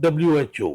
WHO।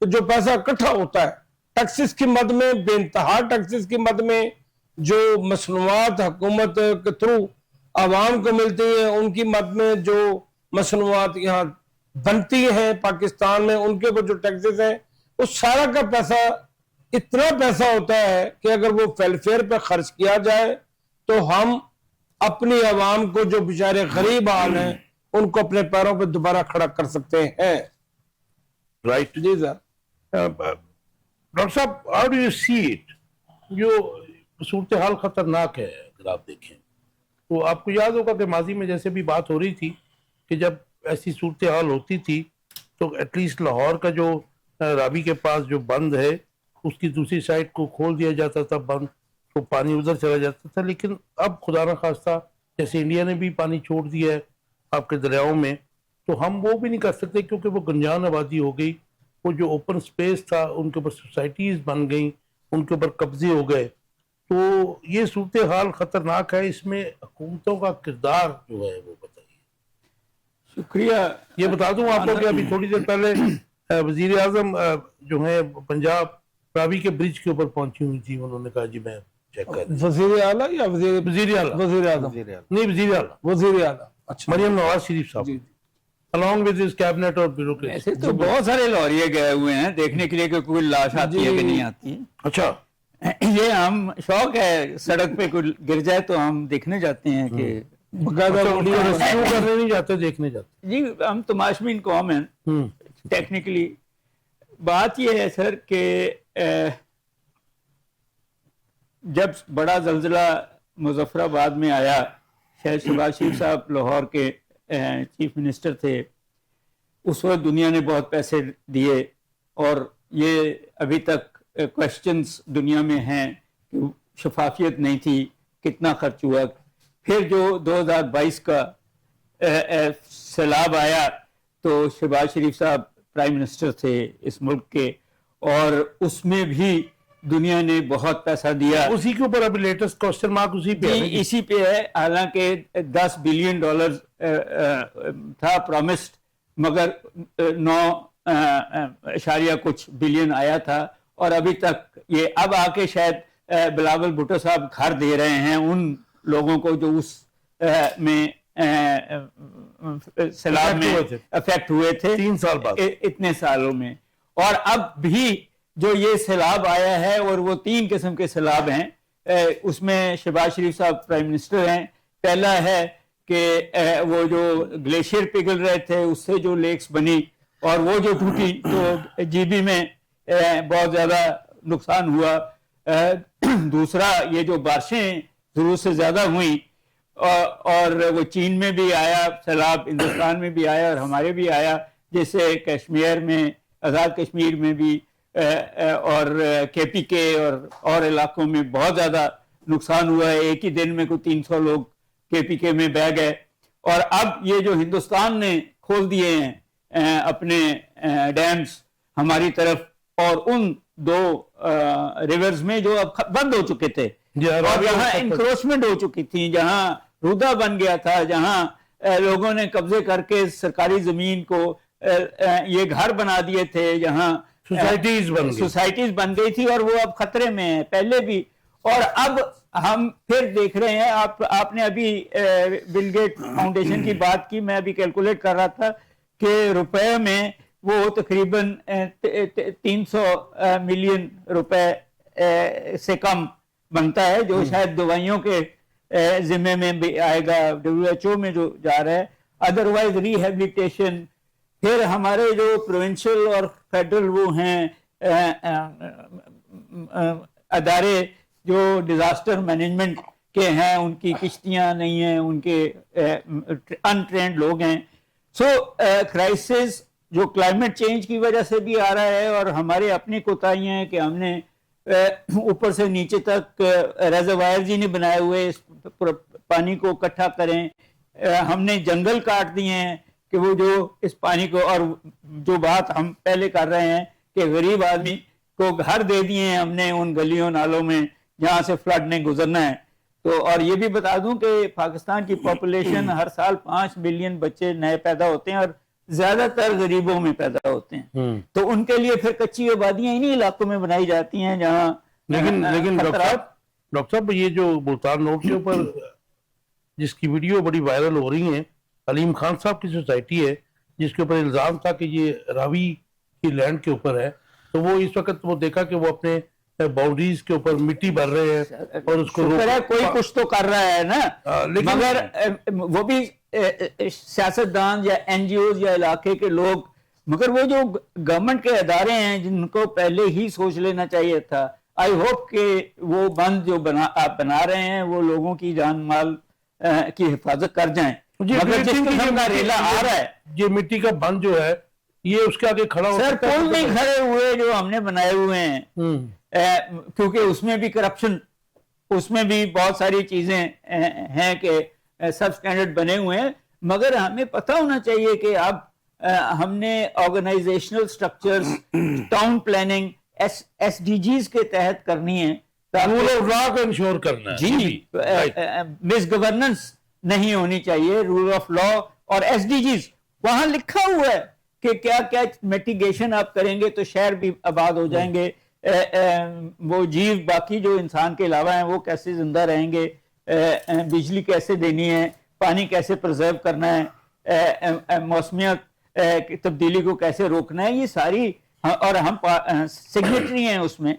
تو جو پیسہ اکٹھا ہوتا ہے ٹیکسز کی مد میں، بے انتہا ٹیکسز کی مد میں، جو مصنوعات حکومت کے تھرو عوام کو ملتی ہیں، ان کی مد میں جو مصنوعات یہاں بنتی ہیں پاکستان میں، ان کے اوپر جو ٹیکسز ہیں، اس سارا کا پیسہ اتنا پیسہ ہوتا ہے کہ اگر وہ ویلفیئر پہ خرچ کیا جائے تو ہم اپنی عوام کو جو بیچارے غریب حال ہیں ان کو اپنے پیروں پہ دوبارہ کھڑا کر سکتے ہیں. رائٹ. جی سر. ڈاکٹر صاحب how do you see it? جو صورتحال خطرناک ہے اگر آپ دیکھیں تو آپ کو یاد ہوگا کہ ماضی میں جیسے بھی بات ہو رہی تھی کہ جب ایسی صورتحال ہوتی تھی تو ایٹ لیسٹ لاہور کا جو رابی کے پاس جو بند ہے اس کی دوسری سائڈ کو کھول دیا جاتا تھا بند، تو پانی ادھر چلا جاتا تھا. لیکن اب خدا نہ خواستہ جیسے انڈیا نے بھی پانی چھوڑ دیا ہے آپ کے دریاؤں میں، تو ہم وہ بھی نہیں کر سکتے کیونکہ وہ گنجان آبادی ہو گئی. وہ جو اوپن سپیس تھا ان کے اوپر سوسائٹیز بن گئیں، ان کے اوپر قبضے ہو گئے. تو یہ صورتحال خطرناک ہے، اس میں حکومتوں کا کردار جو ہے وہ بتائیے. شکریہ. یہ بتا دوں آپ کو کہ ابھی تھوڑی دیر پہلے وزیر اعظم جو ہے پنجاب راوی کے برج کے اوپر پہنچی ہوئی تھی، انہوں نے کہا جی میں چیک کر وزیر اعلیٰ یا وزیر اعلیٰ وزیر اعظم؟ نہیں وزیر اعلیٰ وزیر اعلیٰ. اچھا. مریم نواز شریف صاحب along with his cabinet اور بیوروکریسی. ایسے تو بہت سارے لوریے گئے ہوئے ہیں دیکھنے کے لیے کہ کوئی لاش آتی ہے کہ نہیں آتی ہے. اچھا یہ ہم شوق ہے، سڑک پہ کوئی گر جائے تو ہم دیکھنے جاتے ہیں کہ ریسکیو کرنے نہیں جاتے، دیکھنے جاتے. جی ہم تماشبین قوم ہیں ٹیکنیکلی. بات یہ ہے سر کہ جب بڑا زلزلہ مظفر آباد میں آیا، شاید شہباز شریف صاحب لاہور کے چیف منسٹر تھے، اس وقت دنیا نے بہت پیسے دیے اور یہ ابھی تک کوشچنز دنیا میں ہیں کہ شفافیت نہیں تھی، کتنا خرچ ہوا. پھر جو 2022 کا سیلاب آیا تو شہباز شریف صاحب پرائم منسٹر تھے اس ملک کے، اور اس میں بھی دنیا نے بہت پیسہ دیا. اسی کے اوپر ابھی لیٹسٹ کوسچن مارک اسی پہ ہے. اسی پہ ہے، حالانکہ $10 بلین تھا پرومسڈ، مگر 9 کچھ بلین آیا تھا. اور ابھی تک یہ اب آ کے شاید بلاول بھٹو صاحب گھر دے رہے ہیں ان لوگوں کو جو اس میں سیلاب میں افیکٹ ہوئے تھے 3 سال بعد، اتنے سالوں میں. اور اب بھی جو یہ سیلاب آیا ہے، اور وہ 3 قسم کے سیلاب ہیں، اس میں شہباز شریف صاحب پرائم منسٹر ہیں. پہلا ہے کہ وہ جو گلیشیئر پگھل رہے تھے اس سے جو لیکس بنی اور وہ جو ٹوٹی تو جی بی میں بہت زیادہ نقصان ہوا. دوسرا یہ جو بارشیں ضرورت سے زیادہ ہوئیں اور وہ چین میں بھی آیا سیلاب، ہندوستان میں بھی آیا اور ہمارے بھی آیا، جیسے کشمیر میں، آزاد کشمیر میں بھی، اور کے پی کے اور علاقوں میں بہت زیادہ نقصان ہوا ہے. ایک ہی دن میں کوئی 300 لوگ کے پی کے میں بہ گئے. اور اب یہ جو ہندوستان نے کھول دیے ہیں اپنے ڈیمز ہماری طرف، اور ان 2 ریورز میں جو اب بند ہو چکے تھے اور جہاں انکروچمنٹ ہو چکی تھی، جہاں رودا بن گیا تھا، جہاں لوگوں نے قبضے کر کے سرکاری زمین کو یہ گھر بنا دیے تھے، جہاں سوسائٹیز بن گئی تھی، اور وہ اب خطرے میں ہیں پہلے بھی. اور اب ہم پھر دیکھ رہے ہیں، آپ نے ابھی بل گیٹ فاؤنڈیشن کی بات کی، میں ابھی کیلکولیٹ کر رہا تھا کہ روپے میں وہ تقریباً 300 ملین روپے سے کم بنتا ہے، جو شاید دوائیوں کے ذمے میں بھی آئے گا، WHO میں جو جا رہا ہے. ادروائز ریہیبلیٹیشن، پھر ہمارے جو پروونشل اور فیڈرل وہ ہیں ادارے جو ڈیزاسٹر مینجمنٹ کے ہیں، ان کی کشتیاں نہیں ہیں، ان کے انٹرینڈ لوگ ہیں. سو کرائسس جو کلائمیٹ چینج کی وجہ سے بھی آ رہا ہے، اور ہمارے اپنی کوتاہیاں ہیں کہ ہم نے اوپر سے نیچے تک ریزروائرز ہی نہیں بنائے ہوئے پانی کو اکٹھا کریں. ہم نے جنگل کاٹ دیے ہیں کہ وہ جو اس پانی کو، اور جو بات ہم پہلے کر رہے ہیں کہ غریب آدمی کو گھر دے دیے ہیں ہم نے ان گلیوں نالوں میں جہاں سے فلڈ نے گزرنا ہے. تو اور یہ بھی بتا دوں کہ پاکستان کی پاپولیشن ہر سال 5 ملین بچے نئے پیدا ہوتے ہیں، اور زیادہ تر غریبوں میں پیدا ہوتے ہیں، تو ان کے لیے پھر کچی آبادیاں انہی علاقوں میں بنائی جاتی ہیں جہاں لیکن ڈاکٹر صاحب یہ جو ملتان روڈ کے اوپر جس کی ویڈیو بڑی وائرل ہو رہی ہیں، علیم خان صاحب کی سوسائٹی ہے جس کے اوپر الزام تھا کہ یہ راوی کی لینڈ کے اوپر ہے، تو وہ اس وقت وہ دیکھا کہ وہ اپنے باؤنڈریز کے اوپر مٹی بھر رہے ہیں اور اس کو کوئی کچھ تو کر رہا ہے نا، مگر وہ بھی سیاستدان یا این جی اوز یا علاقے کے لوگ، مگر وہ جو گورنمنٹ کے ادارے ہیں جن کو پہلے ہی سوچ لینا چاہیے تھا. آئی ہوپ کہ وہ بند جو آپ بنا رہے ہیں وہ لوگوں کی جان مال کی حفاظت کر جائیں. مگر جس قسم کا ریلا آ رہا ہے، یہ مٹی کا بند جو ہے یہ اس کے آگے کھڑا ہو سر پل نہیں کھڑے ہوئے جو ہم نے بنائے ہوئے ہیں، کیونکہ اس میں بھی کرپشن، اس میں بھی بہت ساری چیزیں ہیں کہ سب سٹینڈرڈ بنے ہوئے ہیں. مگر ہمیں پتہ ہونا چاہیے کہ اب ہم نے organisational structures, town planning S D Gs کے تحت کرنی ہے، رول آف لا کو انشور کرنا ہے. جی مس گورننس نہیں ہونی چاہیے، رول آف لا اور ایس ڈی جیز وہاں لکھا ہوا ہے کہ کیا کیا میٹیگیشن آپ کریں گے تو شہر بھی آباد ہو جائیں گے، وہ جیو باقی جو انسان کے علاوہ ہیں وہ کیسے زندہ رہیں گے، بجلی کیسے دینی ہے، پانی کیسے پرزرو کرنا ہے، موسمیات کی تبدیلی کو کیسے روکنا ہے، یہ ساری، اور ہم سگنیٹری ہیں اس میں.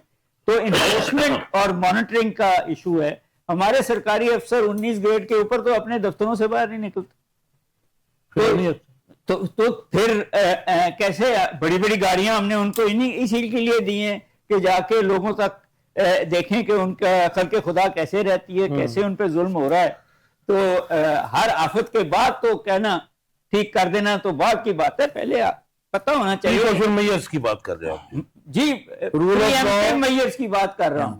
تو انفورسمنٹ اور مانیٹرنگ کا ایشو ہے. ہمارے سرکاری افسر 19 گریڈ کے اوپر تو اپنے دفتروں سے باہر نہیں نکلتے، تو پھر کیسے بڑی بڑی گاڑیاں ہم نے ان کو اسی کے لیے دی ہیں کہ جا کے لوگوں تک دیکھیں کہ ان کا خلق خدا کیسے رہتی ہے، کیسے ان پہ ظلم ہو رہا ہے. تو ہر آفت کے بعد تو کہنا ٹھیک کر دینا تو بعد کی بات ہے، پہلے پتہ ہونا چاہیے. سوشل میئرز کی بات کر رہے ہیں جی، رول آف میئرز کی بات کر رہا ہوں.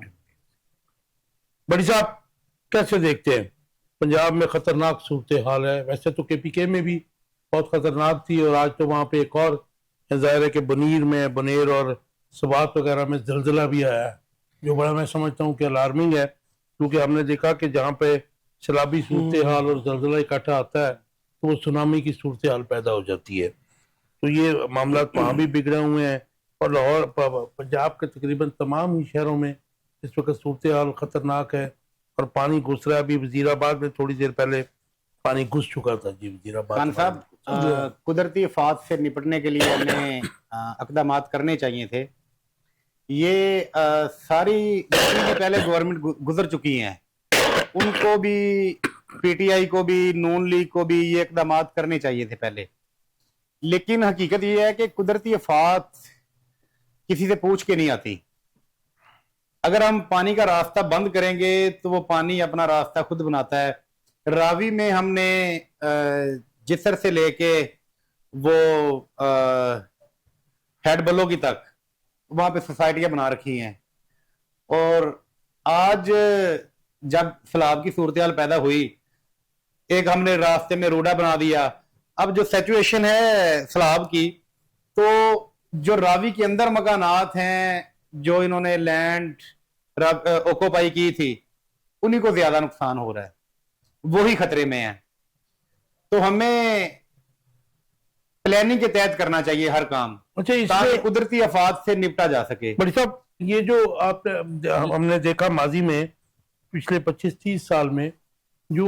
بڑی صاحب کیسے دیکھتے ہیں پنجاب میں خطرناک صورتحال ہے؟ ویسے تو کے پی کے میں بھی بہت خطرناک تھی، اور آج تو وہاں پہ ایک اور ظاہر ہے کہ بنیر اور سوات وغیرہ میں زلزلہ بھی آیا ہے، جو بڑا میں سمجھتا ہوں کہ الارمنگ ہے، کیونکہ ہم نے دیکھا کہ جہاں پہ سیلابی صورتحال اور زلزلہ اکٹھا آتا ہے تو وہ سونامی کی صورتحال پیدا ہو جاتی ہے. تو یہ معاملات وہاں بھی بگڑے ہوئے ہیں، اور لاہور پنجاب کے تقریباً تمام ہی شہروں میں اس وقت صورتحال خطرناک ہے، اور پانی گھس رہا ہے. ابھی وزیر آباد میں تھوڑی دیر پہلے پانی گھس چکا تھا. جی وزیر آباد خان صاحب، قدرتی آفات سے نپٹنے کے لیے ہمیں اقدامات کرنے چاہیے تھے. یہ ساری پہلے گورنمنٹ گزر چکی ہیں، ان کو بھی، پی ٹی آئی کو بھی، نون لیگ کو بھی یہ اقدامات کرنے چاہیے تھے پہلے. لیکن حقیقت یہ ہے کہ قدرتی آفات کسی سے پوچھ کے نہیں آتی. اگر ہم پانی کا راستہ بند کریں گے تو وہ پانی اپنا راستہ خود بناتا ہے. راوی میں ہم نے جسر سے لے کے وہ ہیڈ بلو کی تک وہاں پہ سوسائٹیاں بنا رکھی ہیں، اور آج جب سیلاب کی صورتحال پیدا ہوئی، ایک ہم نے راستے میں روڈا بنا دیا. اب جو سچویشن ہے سیلاب کی، تو جو راوی کے اندر مکانات ہیں، جو انہوں نے لینڈ اوکوپائی کی تھی، انہی کو زیادہ نقصان ہو رہا ہے، وہی خطرے میں ہیں. تو ہمیں پلاننگ کے تحت کرنا چاہیے ہر کام، تاکہ قدرتی آفات سے نپٹا جا سکے. بڑی صاحب یہ جو ہم نے دیکھا ماضی میں پچھلے 25-30 سال میں، جو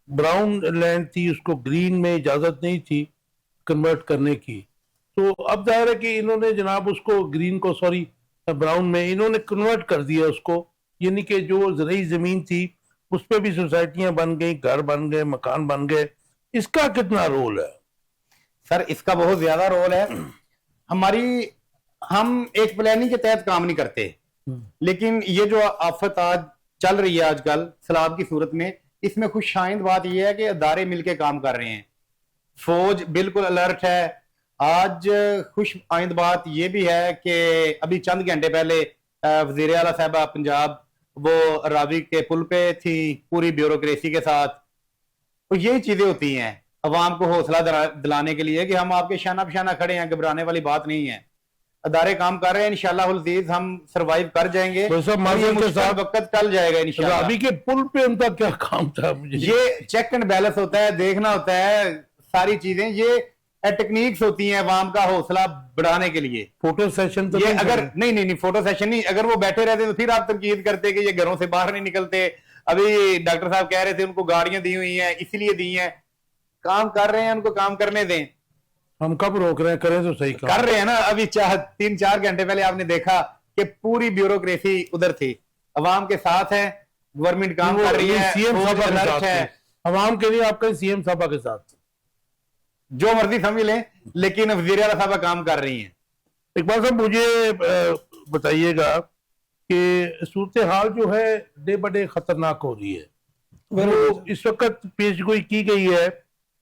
براؤن لینڈ تھی اس کو گرین میں اجازت نہیں تھی کنورٹ کرنے کی، تو اب ظاہر ہے کہ انہوں نے جناب اس کو گرین کو براؤن میں انہوں نے کنورٹ کر دیا اس کو، یعنی کہ جو زرعی زمین تھی اس پہ بھی سوسائٹیاں بن گئیں، گھر بن گئے، مکان بن گئے. اس کا کتنا رول ہے؟ سر اس کا بہت زیادہ رول ہے. ہم ایک پلاننگ کے تحت کام نہیں کرتے، لیکن یہ جو آفت آج چل رہی ہے آج کل سیلاب کی صورت میں، اس میں خوش آئند بات یہ ہے کہ ادارے مل کے کام کر رہے ہیں. فوج بالکل الرٹ ہے. آج خوش آئند بات یہ بھی ہے کہ ابھی چند گھنٹے پہلے وزیر اعلیٰ صاحبہ پنجاب وہ راوی کے پل پہ تھی پوری بیوروکریسی کے ساتھ. تو یہی چیزیں ہوتی ہیں عوام کو حوصلہ دلانے کے لیے کہ ہم آپ کے شانہ بشانہ کھڑے ہیں، گھبرانے والی بات نہیں ہے. ادارے کام کر رہے ہیں، انشاءاللہ العزیز ہم سروائیو کر جائیں گے، وقت ٹل جائے گا انشاءاللہ. راوی کے پل پہ ان کا کیا کام تھا؟ یہ چیک اینڈ بیلنس ہوتا ہے، دیکھنا ہوتا ہے ساری چیزیں. یہ ٹیکنیکس ہوتی ہیں عوام کا حوصلہ بڑھانے کے لیے. فوٹو سیشن تو یہ اگر نہیں فوٹو سیشن نہیں, اگر وہ بیٹھے رہتے تو پھر آپ تنقید کرتے کہ یہ گھروں سے باہر نہیں نکلتے. ابھی ڈاکٹر صاحب کہہ رہے تھے ان کو گاڑیاں دی ہوئی ہیں اسی لیے دی ہیں, کام کر رہے ہیں, ان کو کام کرنے دیں. ہم کب روک رہے ہیں, کریں تو صحیح کر رہے ہیں نا. ابھی 3-4 گھنٹے پہلے آپ نے دیکھا کہ پوری بیوروکریسی ادھر تھی, عوام کے ساتھ ہے, گورنمنٹ کام کر رہی ہے, سی ایم فوج صاحبہ کے alert ساتھ ہے. ہے. عوام کے لیے آپ کا سی ایم صاحبہ کے ساتھ جو مرضی سمجھ لیں, لیکن وزیر اعلیٰ صاحبہ کام کر رہی ہیں. اقبال صاحب مجھے بتائیے گا کہ صورتحال جو ہے ڈے بہ ڈے خطرناک ہو رہی ہے. جو اس وقت پیش گوئی کی گئی ہے,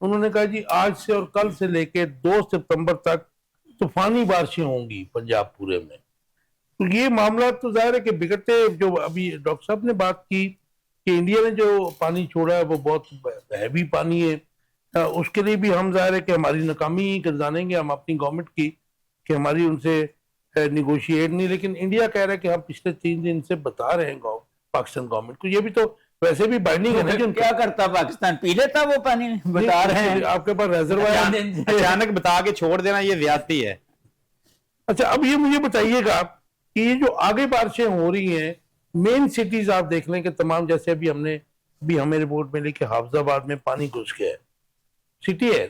انہوں نے کہا جی آج سے اور کل سے لے کے 2 ستمبر تک طوفانی بارشیں ہوں گی پنجاب پورے میں. تو یہ معاملات تو ظاہر ہے کہ بگڑتے, جو ابھی ڈاکٹر صاحب نے بات کی کہ انڈیا نے جو پانی چھوڑا ہے وہ بہت ہیوی پانی ہے, اس کے لیے بھی ہم ظاہر ہے کہ ہماری ناکامی گردانیں گے ہم اپنی گورنمنٹ کی کہ ہماری ان سے نیگوشیٹ نہیں. لیکن انڈیا کہہ رہا ہے کہ ہم پچھلے 3 دن سے بتا رہے ہیں پاکستان گورنمنٹ کو, یہ بھی تو ویسے بھی بائنڈنگ ہے نا کہ کیا کرتا پاکستان, پی لیتا وہ پانی, بتا رہے ہیں آپ کے پاس ریزروائر. اچانک بتا کے چھوڑ دینا یہ زیادتی ہے. اچھا اب یہ مجھے بتائیے گا کہ یہ جو آگے بارشیں ہو رہی ہیں مین سٹیز آپ دیکھ لیں کہ تمام, جیسے ابھی ہمیں رپورٹ ملی کہ حافظ آباد میں پانی گھس گیا ہے. سٹی ہے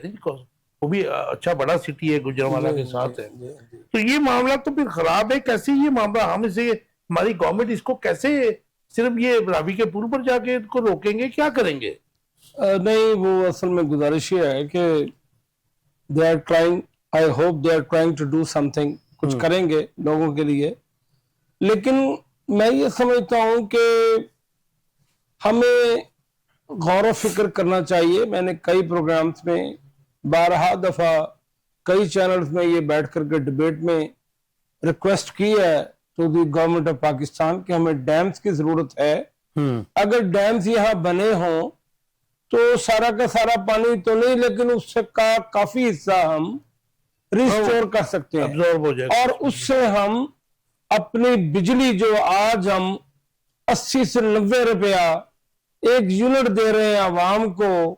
وہ بھی اچھا بڑا سٹی ہے, گجرانوالہ کے ساتھ ہے. تو یہ معاملہ تو پھر خراب ہے. کیسے یہ معاملہ ہم اسے, ہماری گورنمنٹ اس کو کیسے صرف یہ راوی کے پل پر جا کے ان کو روکیں گے, کیا کریں گے؟ نہیں, وہ اصل میں گزارش یہ ہے کہ they are trying, I hope they are trying to do something, کچھ کریں گے لوگوں کے لیے. لیکن میں یہ سمجھتا ہوں کہ ہمیں غور و فکر کرنا چاہیے. میں نے کئی پروگرامز میں 12 دفعہ کئی چینلز میں یہ بیٹھ کر کے ڈیبیٹ میں ریکویسٹ کی ہے to the government of Pakistan کہ ہمیں ڈیمز کی ضرورت ہے. اگر ڈیمز یہاں بنے ہوں تو سارا کا سارا پانی تو نہیں, لیکن اس سے کا کافی حصہ ہم ریسٹور کر سکتے ہیں, اور اس سے ہم اپنی بجلی جو آج ہم 80 سے 90 روپیہ ایک یونٹ دے رہے ہیں عوام کو,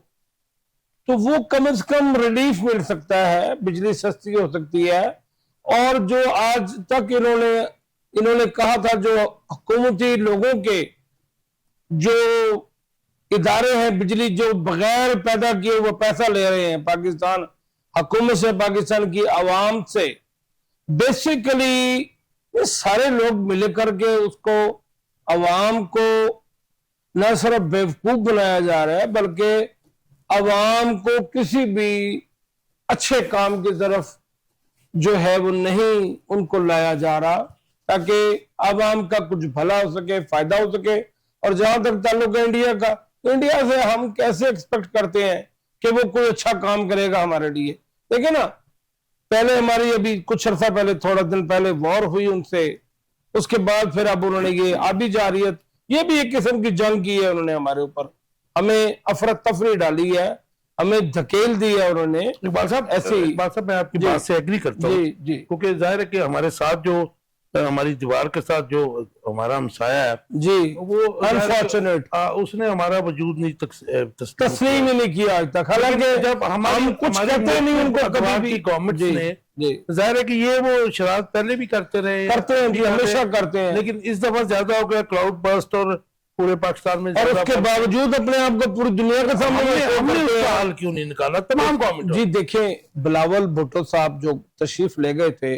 تو وہ کم از کم ریلیف مل سکتا ہے, بجلی سستی ہو سکتی ہے. اور جو آج تک انہوں نے کہا تھا, جو حکومتی لوگوں کے جو ادارے ہیں بجلی جو بغیر پیدا کیے وہ پیسہ لے رہے ہیں پاکستان حکومت سے, پاکستان کی عوام سے, بیسیکلی یہ سارے لوگ مل کر کے اس کو عوام کو نہ صرف بیوقوف بنایا جا رہا ہے بلکہ عوام کو کسی بھی اچھے کام کی طرف جو ہے وہ نہیں ان کو لایا جا رہا, تاکہ عوام کا کچھ بھلا ہو سکے, فائدہ ہو سکے. اور جہاں تک تعلق ہے انڈیا کا, انڈیا سے ہم کیسے ایکسپیکٹ کرتے ہیں کہ وہ کوئی اچھا کام کرے گا ہمارے لیے. دیکھیں نا, پہلے ہماری ابھی کچھ عرصہ پہلے, تھوڑا دن پہلے وار ہوئی ان سے, اس کے بعد پھر اب انہوں نے یہ آبی جارحیت, یہ بھی ایک قسم کی جنگ کی ہے انہوں نے ہمارے اوپر, ہمیں افراتفری ڈالی ہے, ہمیں دھکیل دی ہے انہوں نے. اقبال صاحب میں آپ کی بات سے ایگری کرتا ہوں, کیونکہ ظاہر ہے کہ ہمارے ساتھ جو ہماری دیوار کے ساتھ جو ہمارا ہمسایہ ہے جی, وہ انفارچونیٹ, اس نے ہمارا وجود نہیں تسلیم ہی نہیں کیا آج تک. حالانکہ جب ہماری کچھ کہتے نہیں ان کو کبھی بھی گورنمنٹ نے, ظاہر ہے کہ یہ وہ شرارت پہلے بھی کرتے رہے ہیں جی, ہمیشہ کرتے ہیں, لیکن اس دفعہ زیادہ ہو گیا کلاؤڈ برسٹ اور پورے پاکستان میں, اور اس کے باوجود اپنے آپ کو پوری دنیا کے سامنے ہم نے اس کا حل کیوں نہیں نکالا تمام گورنمنٹ. جی دیکھیں, بلاول بھٹو صاحب جو تشریف لے گئے تھے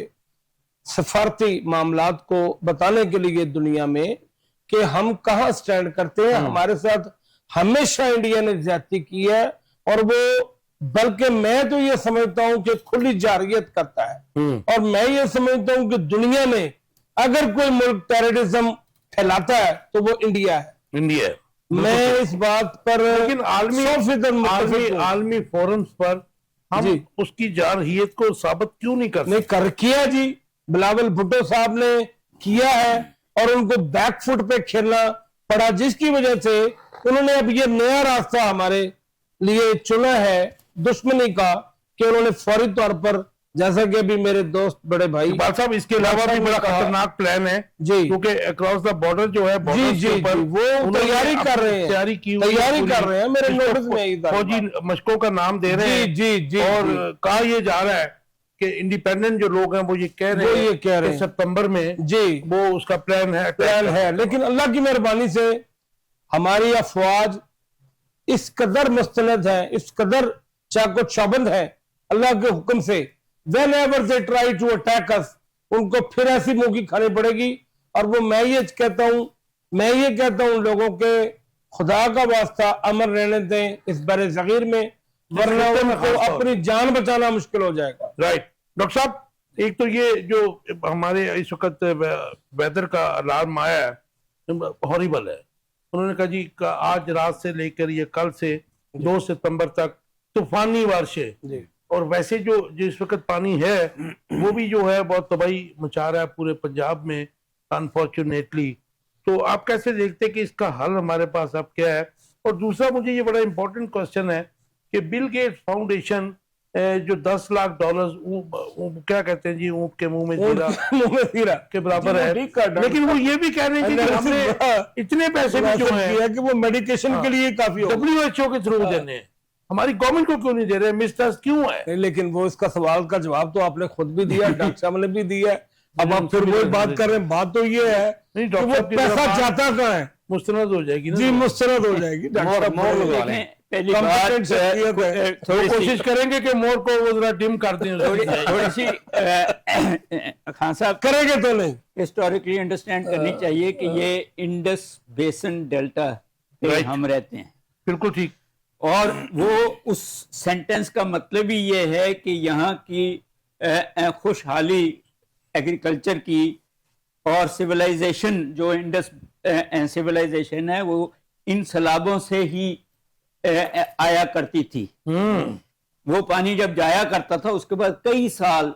سفارتی معاملات کو بتانے کے لیے دنیا میں کہ ہم کہاں سٹینڈ کرتے ہیں, ہمارے ساتھ ہمیشہ انڈیا نے زیادتی کی ہے, اور وہ بلکہ میں تو یہ سمجھتا ہوں کہ کھلی جارحیت کرتا ہے, اور میں یہ سمجھتا ہوں کہ دنیا میں اگر کوئی ملک ٹیررزم پھیلاتا ہے تو وہ انڈیا ہے. میں اس بات پر لیکن عالمی فورمز پر ہم اس کی جارحیت کو ثابت کیوں نہیں کر کیا جی, بلاول بھٹو صاحب نے کیا ہے, اور ان کو بیک فٹ پہ کھیلنا پڑا, جس کی وجہ سے انہوں نے اب یہ نیا راستہ ہمارے لیے چنا ہے دشمنی کا, کہ انہوں نے فوری طور پر جیسا کہ ابھی میرے دوست بڑے بھائی اقبال صاحب اس کے علاوہ بھی بڑا خطرناک پلان ہے جی کیونکہ اکراس دا بارڈر جو ہے جی جی وہ تیاری کر رہے ہیں، تیاری کی ہوئی تیاری کر رہے ہیں، میرے نوٹس میں یہی تھا فوجی مشقوں کا نام دے رہے ہیں جی جی اور کہا یہ جا رہا ہے کہ انڈیپینڈنٹ جو لوگ ہیں وہ یہ کہہ رہے ہیں کہ ستمبر میں جی وہ اس کا پلان ہے لیکن اللہ کی مہربانی سے ہماری افواج اس قدر مستند ہے، اس قدر چاق و چوبند ہے اللہ کے حکم سے، whenever they try to attack us ان کو پھر ایسی منہ کی کھانی پڑے گی. اور وہ میں یہ کہتا ہوں لوگوں کے خدا کا واسطہ امن رہنے دیں اس بر صغیر میں، ورنہ ان کو اپنی جان بچانا مشکل ہو جائے گا. رائٹ ڈاکٹر صاحب، ایک تو یہ جو ہمارے اس وقت ویدر کا الارم آیا ہے ہاریبل ہے. انہوں نے کہا جی آج رات سے لے کر یہ کل سے 2 ستمبر تک طوفانی بارشیں، اور ویسے جو اس وقت پانی ہے وہ بھی جو ہے بہت تباہی مچا رہا ہے پورے پنجاب میں انفارچونیٹلی. تو آپ کیسے دیکھتے کہ اس کا حل ہمارے پاس اب کیا ہے؟ اور دوسرا مجھے یہ بڑا امپورٹنٹ کوسچن ہے کہ بل گیٹس فاؤنڈیشن جو $10 لاکھ کیا کہتے ہیں جی اونٹ کے منہ میں زیرہ کے برابر ہے، لیکن وہ یہ بھی کہہ رہے ہیں کہ ہم نے اتنے پیسے بھی جو ہیں کہ وہ میڈیکیشن کے لیے کافی WHO کے تھرو دینے ہیں، ہماری گورنمنٹ کو کیوں نہیں دے رہے؟ مسٹرس کیوں ہے؟ لیکن وہ اس کا سوال کا جواب تو آپ نے خود بھی دیا، ڈاکٹر صاحب نے بھی دیا. اب آپ پھر وہی بات کر رہے ہیں. بات تو یہ ہے کہ وہ پیسہ جاتا کہاں ہے؟ مستند ہو جائے گی جی مسترد ہو جائے گی. پہلی بات کوشش کریں گے کہ مور کو وہ ذرا ڈم کر دیں. تھوڑی سی خان صاحب کریں گے تو نہیں، ہسٹوریکلی انڈرسٹینڈ کرنی چاہیے کہ یہ انڈس بیسن ڈیلٹا پہ ہم رہتے ہیں. بالکل ٹھیک. اور وہ اس سینٹنس کا مطلب ہی یہ ہے کہ یہاں کی خوشحالی ایگریکلچر کی اور سویلائزیشن جو انڈس سویلائزیشن ہے وہ ان سیلابوں سے ہی آیا کرتی تھی. وہ پانی جب جایا کرتا تھا اس کے بعد کئی سال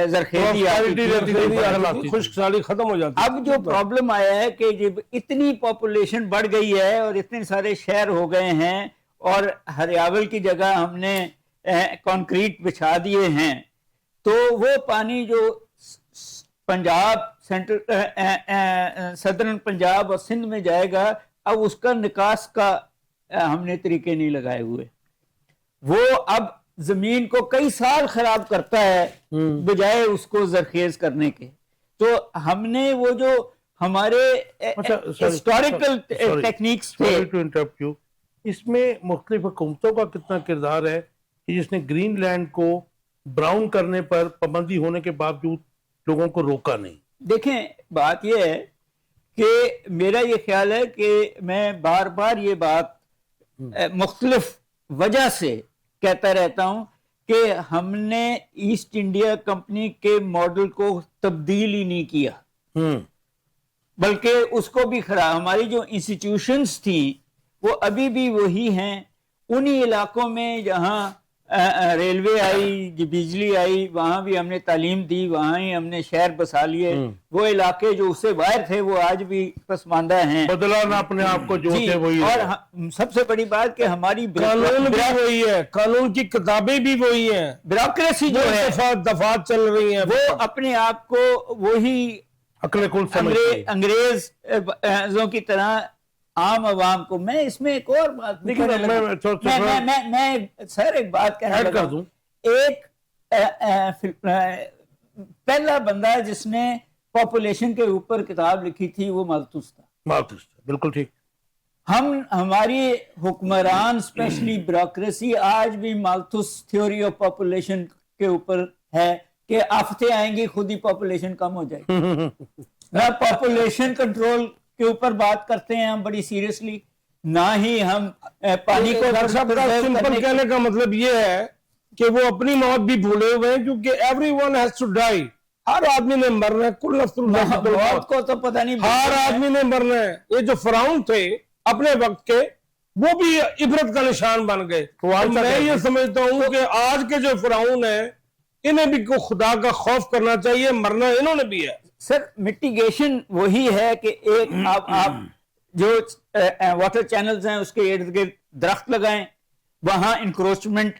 زرخیزی آتی تھی، خشک سالی ختم ہو جاتی. اب جو پرابلم آیا ہے کہ جب اتنی پاپولیشن بڑھ گئی ہے اور اتنے سارے شہر ہو گئے ہیں اور ہریاول کی جگہ ہم نے کنکریٹ بچھا دیے ہیں، تو وہ پانی جو پنجاب صدرن پنجاب اور سندھ میں جائے گا، اب اس کا نکاس کا ہم نے طریقے نہیں لگائے ہوئے. وہ اب زمین کو کئی سال خراب کرتا ہے بجائے اس کو زرخیز کرنے کے. تو ہم نے وہ جو ہمارے ہسٹوریکل ٹیکنیکس تھے، اس میں مختلف حکومتوں کا کتنا کردار ہے کہ جس نے گرین لینڈ کو براؤن کرنے پر پابندی ہونے کے باوجود لوگوں کو روکا نہیں؟ دیکھیں بات یہ ہے کہ میرا یہ خیال ہے کہ میں بار بار یہ بات مختلف وجہ سے کہتا رہتا ہوں کہ ہم نے ایسٹ انڈیا کمپنی کے ماڈل کو تبدیل ہی نہیں کیا، بلکہ اس کو بھی ہماری جو انسٹیٹیوشنز تھیں وہ ابھی بھی وہی ہیں. انہی علاقوں میں جہاں ریلوے آئی، بجلی آئی، وہاں بھی ہم نے تعلیم دی، وہاں ہی ہم نے شہر بسا لیے. وہ علاقے جو اس سے باہر تھے وہ آج بھی پسماندہ ہیں، بدلا نہ اپنے آپ کو جو تھے وہی. اور سب سے بڑی بات کہ ہماری قانون بھی وہی ہے، قانون کی کتابیں بھی وہی ہیں، بیوروکریسی جو ہے دفعات چل رہی ہیں، وہ اپنے آپ کو وہی عقل کل سمجھتی ہے انگریزوں کی طرح عام عوام کو. میں اس میں ایک اور بات میں سر ایک بات کہنا کر دوں. ایک پہلا بندہ جس نے پاپولیشن کے اوپر کتاب لکھی تھی وہ مالتھس تھا. بالکل ٹھیک. ہماری حکمران اسپیشلی بیوروکریسی آج بھی مالتھس تھیوری آف پاپولیشن کے اوپر ہے کہ آفتیں آئیں گی خود ہی پاپولیشن کم ہو جائے گی. نہ پاپولیشن کنٹرول کے اوپر بات کرتے ہیں ہم بڑی سیریسلی، نہ ہی ہم پانی کو. سمپل کہنے کا مطلب یہ ہے کہ وہ اپنی موت بھی بھولے ہوئے ہیں، کیونکہ everyone has to die. ہر آدمی نے مرنا ہے، کل نفس موت کو تو پتہ نہیں، ہر آدمی نے مرنا ہے. یہ جو فرعون تھے اپنے وقت کے وہ بھی عبرت کا نشان بن گئے. میں یہ سمجھتا ہوں کہ آج کے جو فرعون ہیں انہیں بھی خدا کا خوف کرنا چاہیے، مرنا انہوں نے بھی ہے. سر میٹیگیشن وہی ہے کہ ایک آپ جو واٹر چینلز ہیں اس کے ارد گرد درخت لگائیں، وہاں encroachment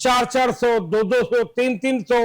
400, 200, 300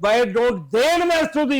Why don't they invest to the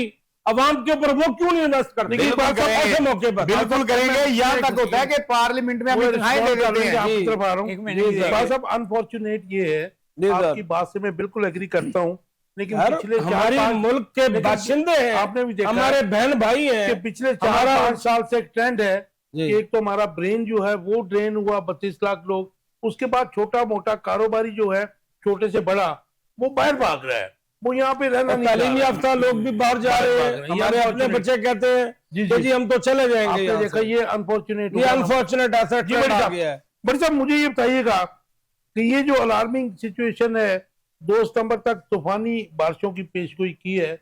عوام کے اوپر وہ کیوں نہیں انویسٹ کرتے ایسے موقع پر؟ بالکل کریں گے. یہاں تک ہوتا ہے کہ پارلیمنٹ میں ہم تنخواہیں دے دیتے ہیں. آپ کی طرف آ رہا ایک ہوں. منٹ. صاحب انفارچونیٹ یہ ہے، آپ کی بات سے میں بالکل ایگری کرتا ہوں، لیکن پچھلے ہمارے ملک کے باشندے ہیں، آپ نے بھی دیکھا ہمارے بہن بھائی ہیں کہ پچھلے 4-5 سال سے ایک ٹرینڈ ہے کہ ایک تو ہمارا برین جو ہے وہ ڈرین ہوا 32 لاکھ لوگ، اس کے بعد چھوٹا موٹا کاروباری جو ہے چھوٹے سے بڑا وہ باہر بھاگ رہا ہے، وہ یہاں پہ رہنا نہیں. تعلیم یافتہ لوگ بھی باہر جا رہے ہیں. ہمارے اپنے بچے کہتے ہیں کہ جی ہم تو چلے جائیں آپ گے. نے دیکھا یہ انفارچونیٹ یہ انفارچونیٹ ایسا ٹرینڈ آ گیا ہے. بڑی صاحب مجھے یہ بتائیے گا کہ یہ جو الارمنگ سچویشن ہے 2 ستمبر تک طوفانی بارشوں کی پیشگوئی کی ہے،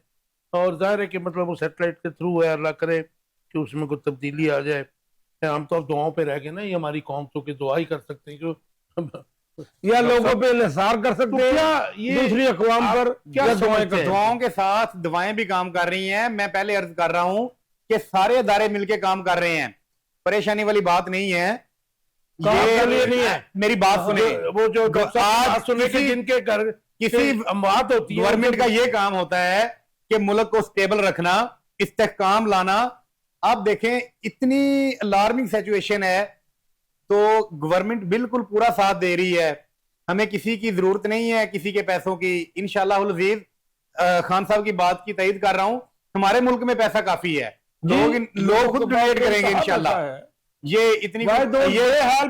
اور ظاہر ہے کہ مطلب وہ سیٹلائٹ کے تھرو ہے، اللہ کرے کہ اس میں کوئی تبدیلی آ جائے. ہم تو اب دعاؤں پہ رہ گئے نا، یہ ہماری قوم تو کہ دعا ہی کر سکتے ہیں یا لوگوں پہ انحصار کر سکتے ہیں دوسری اقوام پر، کیا دعاؤں کے ساتھ دعائیں بھی کام کر رہی ہیں. میں پہلے عرض کر رہا ہوں کہ سارے ادارے مل کے کام کر رہے ہیں، پریشانی والی بات نہیں ہے. میری بات سنیں، وہ جو جن کے گھر کسی اموات ہوتی ہے، گورنمنٹ کا یہ کام ہوتا ہے کہ ملک کو سٹیبل رکھنا، استحکام لانا. آپ دیکھیں اتنی الارمنگ سچویشن ہے تو گورنمنٹ بالکل پورا ساتھ دے رہی ہے. ہمیں کسی کی ضرورت نہیں ہے کسی کے پیسوں کی. انشاءاللہ العزیز خان صاحب کی بات کی تائید کر رہا ہوں، ہمارے ملک میں پیسہ کافی ہے، لوگ خود ڈونیٹ کریں گے انشاءاللہ. یہ اتنی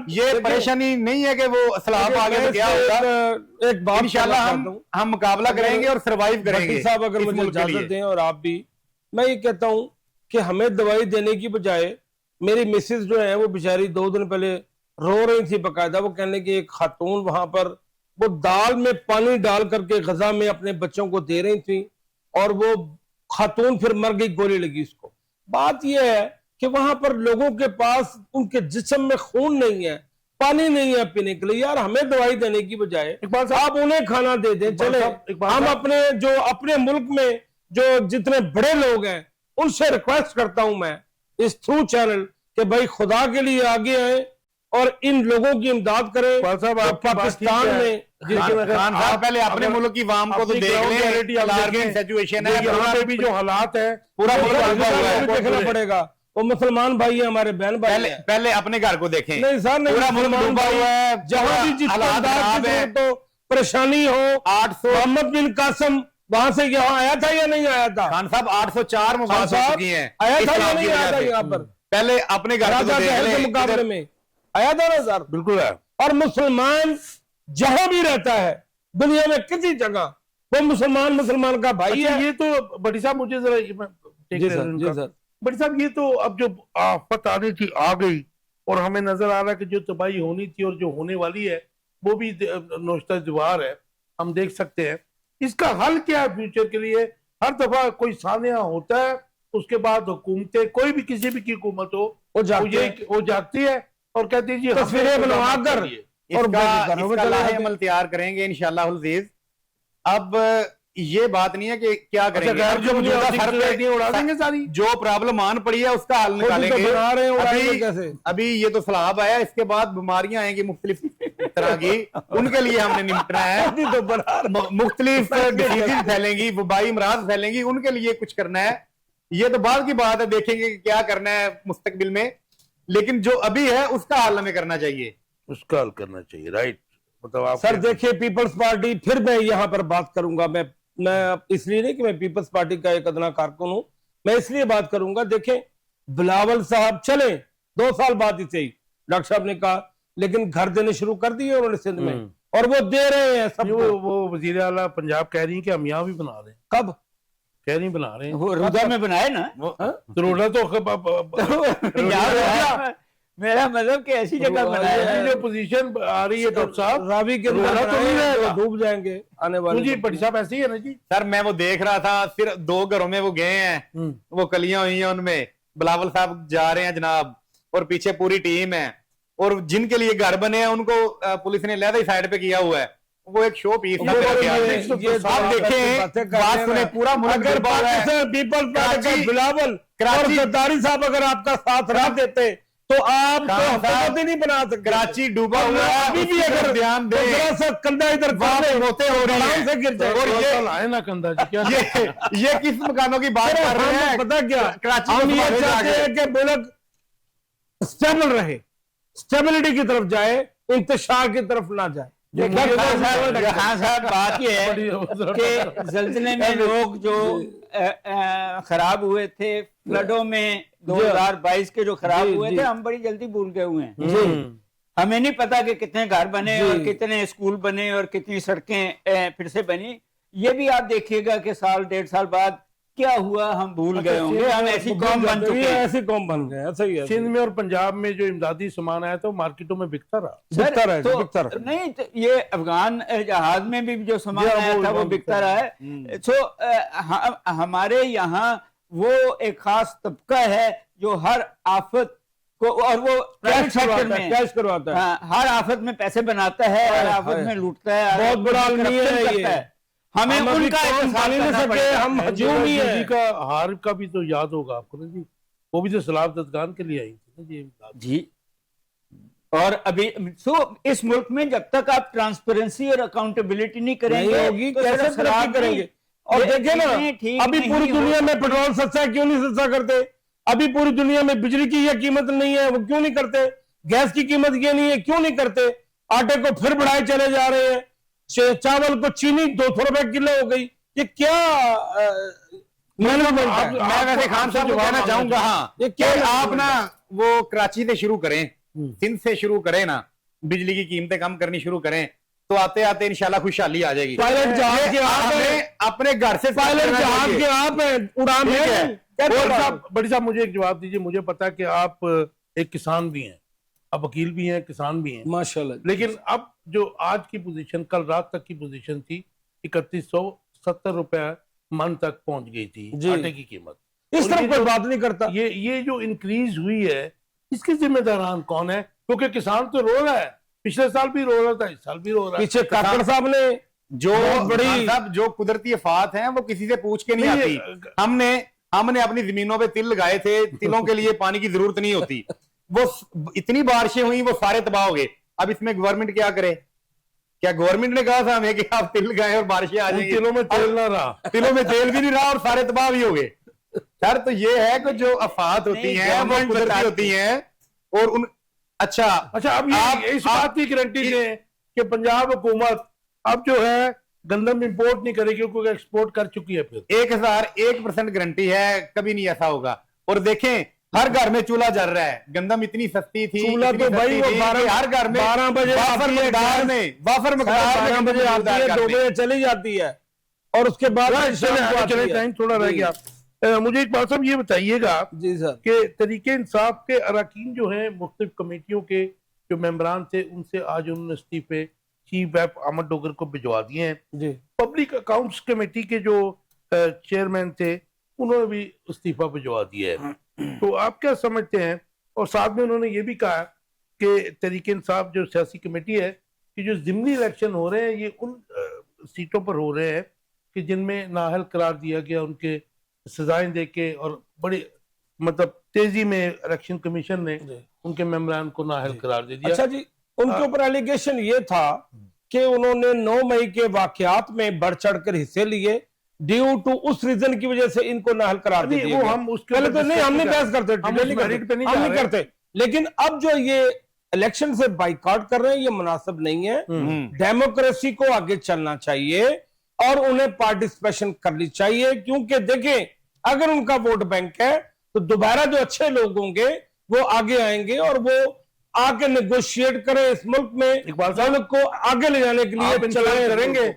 یہ پریشانی نہیں ہے کہ وہ سیلاب آ گئے تو کیا ہوگا. ایک بات انشاءاللہ ہم مقابلہ کریں گے اور سروائیو کریں گے. صاحب اگر مجھے اجازت دیں اور آپ بھی، میں یہ کہتا ہوں کہ ہمیں دوائی دینے کی بجائے، میری مسز جو ہے وہ بیچاری 2 دن پہلے رو رہی تھی باقاعدہ. وہ کہنے کی ایک خاتون وہاں پر وہ دال میں پانی ڈال کر کے غذا میں اپنے بچوں کو دے رہی تھی، اور وہ خاتون پھر مر گئی، گولی لگی اس کو. بات یہ ہے کہ وہاں پر لوگوں کے پاس ان کے جسم میں خون نہیں ہے، پانی نہیں ہے پینے کے لیے. یار ہمیں دوائی دینے کی بجائے آپ انہیں کھانا دے دیں. چلے ہم اپنے ملک میں جو جتنے بڑے لوگ ہیں ان سے ریکویسٹ کرتا ہوں میں اس تھرو چینل کہ بھائی خدا کے لیے آگے آئیں اور ان لوگوں کی امداد کریں. پاکستان میں پہلے اپنے ملک کی عوام کو تو دیکھ لیں، سچویشن ہے یہاں پہ بھی جو حالات ہیں پورا دیکھنا پڑے گا. وہ مسلمان بھائی ہیں، ہمارے بہن بھائی ہیں، پہلے اپنے گھر کو دیکھیں. نہیں سر نہیں، پورا ملک ڈوبا ہوا ہے، جہاں بھی جس تو پریشانی ہو. 800 محمد بن قاسم وہاں سے یہاں آیا تھا یا نہیں آیا تھا؟ خان صاحب 804 مباحث ہو چکی ہیں، آیا تھا یا نہیں آیا تھا یہاں پر؟ پہلے اپنے گھر کو دیکھ لیں. مقابلے میں آیا تھا نا سر؟ بالکل ہے. اور مسلمان جہاں بھی رہتا ہے دنیا میں کسی جگہ، وہ مسلمان کا بھائی ہے. یہ تو بڑی صاحب مجھے ذرا بڑی صاحب یہ تو اب جو آفت آنی تھی آ گئی، اور ہمیں نظر آ رہا ہے کہ جو تباہی ہونی تھی اور جو ہونے والی ہے وہ بھی نوشتہ جوار ہے، ہم دیکھ سکتے ہیں. اس کا حل کیا ہے فیوچر کے لیے؟ ہر دفعہ کوئی سانحہ ہوتا ہے، اس کے بعد حکومتیں، کوئی بھی کسی بھی کی حکومت ہو، وہ جاگتی ہے اور کہتی ہے جی تصویریں بنوا کر اس کا لاہے عمل تیار کریں گے انشاءاللہ العزیز. اب یہ بات نہیں ہے کہ کیا کریں گے، جو پرابلم آن پڑی ہے اس کا حل نکالیں گے. ابھی یہ تو سیلاب آیا، اس کے بعد بیماریاں آئیں گی مختلف طرح کی، ان کے لیے ہم نے نمٹنا ہے. مختلف ڈیزیز پھیلیں گی، وبائی امراض پھیلیں گی، ان کے لیے کچھ کرنا ہے. یہ تو بعد کی بات ہے، دیکھیں گے کہ کیا کرنا ہے مستقبل میں، لیکن جو ابھی ہے اس کا حل ہمیں کرنا چاہیے. اس کا حل کرنا چاہیے، رائٹ. سر دیکھیں پیپلز پارٹی، پھر میں یہاں پر بات کروں گا، میں اس لیے نہیں کہ میں پیپلز پارٹی کا ایک ادنا کارکن ہوں، میں اس لیے بات کروں گا. دیکھیں بلاول صاحب چلیں 2 سال بعد ہی صحیح، ڈاکٹر صاحب نے کہا، لیکن گھر دینے شروع کر دیے انہوں نے سندھ میں، اور وہ دے رہے ہیں سب. وہ وزیر اعلیٰ پنجاب کہہ رہی ہیں کہ ہم یہاں بھی بنا رہے ہیں. کب کہہ نہیں بنا رہے ہیں؟ وہ روزہ میں بنائے نا. روزہ تو میرا مطلب کہ ایسی جگہ بنایا جو پوزیشن آ رہی ہے ڈاکٹر صاحب، راوی کے ڈوب جائیں گے آنے والے. جی بڑی صاحب ایسے ہی ہے نا جی. سر میں وہ دیکھ رہا تھا، صرف 2 گھروں میں وہ گئے ہیں، وہ کلیاں ہوئی ہیں ان میں، بلاول صاحب جا رہے ہیں جناب، اور پیچھے پوری ٹیم ہے، اور جن کے لیے گھر بنے ہیں ان کو پولیس نے علیحدہ سائڈ پہ کیا ہوا ہے. وہ ایک شو پیس ہے. آپ دیکھیں بات سنیں، پورا ملک بلاول اور زرداری صاحب اگر آپ کا ساتھ رہ دیتے تو آپ خان صاحب، حکومت ہی نہیں بنا سکتے. کراچی ڈوبا ہوا ہے، ابھی بھی اسی پر اگر دھیان دیں. ذرا سا کندھا ادھر وہاں کر لیں، موتیں ہو رہی آرام ہیں. سے گر جائے. اور یہ آئے نا کندھا جی کیا یہ کس مکانوں کی بات کر رہے ہیں؟ پتا کیا کراچی ہم کو یہ سنبھالے جا چاہتے کے. ہیں کہ ملک اسٹیبل رہے، اسٹیبلٹی کی طرف جائے، انتشار کی طرف نہ جائے. خان صاحب بات یہ ہے کہ زلزلے میں لوگ جو خراب ہوئے تھے، فلڈوں میں 2022 کے جو خراب ہوئے تھے، ہم بڑی جلدی بھول گئے ہوئے ہیں. ہمیں نہیں پتا کہ کتنے گھر بنے اور کتنے اسکول بنے اور کتنی سڑکیں پھر سے بنی. یہ بھی آپ دیکھیے گا کہ سال 1.5 سال بعد کیا ہوا ہم بھول گئے ہوں گے. ہم ایسی قوم بن چکے ہیں. ایسی قوم بن گئے. صحیح ہے. سندھ میں اور پنجاب میں جو امدادی سامان آیا تھا وہ مارکیٹوں میں بکتا رہا. بکتا رہے تو بکتا رہے. نہیں تو یہ افغان جہاز میں بھی جو سامان آیا تھا وہ بکتا رہا ہے. سو ہمارے یہاں وہ ایک خاص طبقہ ہے جو ہر آفت کو، اور وہ پرائیویٹ سیکٹر میں کیش کرواتا ہے، ہر آفت میں پیسے بناتا ہے، ہر آفت میں لوٹتا ہے، بہت بڑا آدمی ہے یہ. ہمیں ان کا پانی نہیں سکتے، ہم ہجوم ہی جی ہے. کا ہار کا بھی تو یاد ہوگا آپ کو نا جی، وہ بھی تو سیلاب زدگان کے لیے آئی تھی نا جی امداد. جی. اور ابھی اس ملک میں جب تک آپ ٹرانسپیرنسی اور اکاؤنٹیبلٹی نہیں کریں گے ہوگی، تو کیسے ترقی کریں گے؟ اور دیکھیں نا ابھی پوری دنیا میں پیٹرول سستا ہے، کیوں نہیں سستا کرتے؟ ابھی پوری دنیا میں بجلی کی یہ قیمت نہیں ہے، وہ کیوں نہیں کرتے؟ گیس کی قیمت یہ نہیں ہے، کیوں نہیں کرتے؟ آٹے کو پھر بڑھائے چلے جا رہے ہیں. چاول کو چینی 200 روپے کلو ہو گئی. یہ کیا مینجمنٹ ہے؟ میں ویسے خان صاحب کو کہنا چاہوں گا ہاں کہ آپ نا وہ کراچی سے شروع کریں، سندھ سے شروع کریں نا، بجلی کی قیمتیں کم کرنی شروع کریں تو آتے آتے انشاءاللہ خوشحالی آ جائے گی. پائلٹ جہاز کے آپ ہیں، اپنے گھر سے پائلٹ جہاز کے آپ ہیں، اڑان ہے. بڑی صاحب مجھے ایک جواب دیجئے. مجھے پتا ہے کہ آپ ایک کسان بھی ہیں، آپ وکیل بھی ہیں، کسان بھی ہیں ماشاءاللہ. لیکن اب جو آج کی پوزیشن، کل رات تک کی پوزیشن تھی 3170 روپے من تک پہنچ گئی تھی آٹے کی قیمت. اس طرح کوئی بات نہیں کرتا. یہ جو انکریز ہوئی ہے اس کے ذمہ داران کون ہے؟ کیونکہ کسان تو رو رہا ہے، پچھلے سال بھی رو رہا تھا، اس سال بھی رو رہا ہے. پیچھے کاکڑ صاحب نے جو بڑی جو قدرتی آفات ہیں وہ کسی سے پوچھ کے نہیں آتی. ہم نے اپنی زمینوں پہ تل لگائے تھے، تلوں کے لیے پانی کی ضرورت نہیں ہوتی. وہ اتنی بارشیں ہوئی وہ سارے تباہ ہو گئے. اب اس میں گورنمنٹ کیا کرے؟ کیا گورنمنٹ نے کہا تھا ہمیں کہ آپ تل لگائیں اور بارشیں آ جائیں گی؟ تلوں میں تیل نہ رہا، تلوں میں تیل بھی نہیں رہا اور سارے تباہ بھی ہو گئے. سر تو یہ ہے کہ جو آفات ہوتی ہیں وہ قدرتی ہوتی ہیں اور ان اچھا اب یہ اس بات کی گارنٹی دیں کہ پنجاب حکومت اب جو ہے گندم امپورٹ نہیں کرے گی کیونکہ ایکسپورٹ کر چکی ہے. پھر 1001% گارنٹی ہے، کبھی نہیں ایسا ہوگا. اور دیکھیں ہر گھر میں چولہا جل رہا ہے. گندم اتنی سستی تھی، چولہا تو بھائی وہ ہر گھر میں 12 بجے وافر مقدار میں 12 بجے آتی ہے، 2 بجے چلی جاتی ہے اور اس کے بعد ٹائم تھوڑا رہ گیا. مجھے ایک بات صاحب یہ بتائیے گا جی سر کہ تحریک انصاف کے اراکین جو ہیں مختلف کمیٹیوں کے جو ممبران تھے ان سے آج انہوں نے استعفے چیف ویپ احمد ڈوگر کو بھجوا دیے ہیں. جی پبلک اکاؤنٹس کمیٹی کے جو چیئرمین تھے انہوں نے بھی استعفیٰ بھجوا دیا ہے. تو آپ کیا سمجھتے ہیں؟ اور ساتھ میں انہوں نے یہ بھی کہا کہ تحریک انصاف جو سیاسی کمیٹی ہے کہ جو ضمنی الیکشن ہو رہے ہیں یہ ان سیٹوں پر ہو رہے ہیں کہ جن میں نااہل قرار دیا گیا، ان کے سزائیں دے کے اور بڑی مطلب تیزی میں الیکشن کمیشن نے ان کے ممبران کو نااہل قرار دے دیا. اچھا جی، ان کے اوپر ایلیگیشن یہ تھا کہ انہوں نے 9 مئی کے واقعات میں بڑھ چڑھ کر حصے لیے، ڈیو ٹو اس ریزن کی وجہ سے ان کو نااہل قرار دے دیا گیا. پہلے تو نہیں، ہم نہیں بحث کرتے، ہم نہیں کرتے، لیکن اب جو یہ الیکشن سے بائیکاٹ کر رہے ہیں یہ مناسب نہیں ہے. ڈیموکریسی کو آگے چلنا چاہیے اور انہیں پارٹیسپیشن کرنی چاہیے، کیونکہ دیکھیں اگر ان کا ووٹ بینک ہے تو دوبارہ جو اچھے لوگ ہوں گے وہ آگے آئیں گے اور وہ آ کے نیگوشیٹ کریں اس ملک میں ملک کو آگے لے جانے کے لیے چلائیں کریں گے.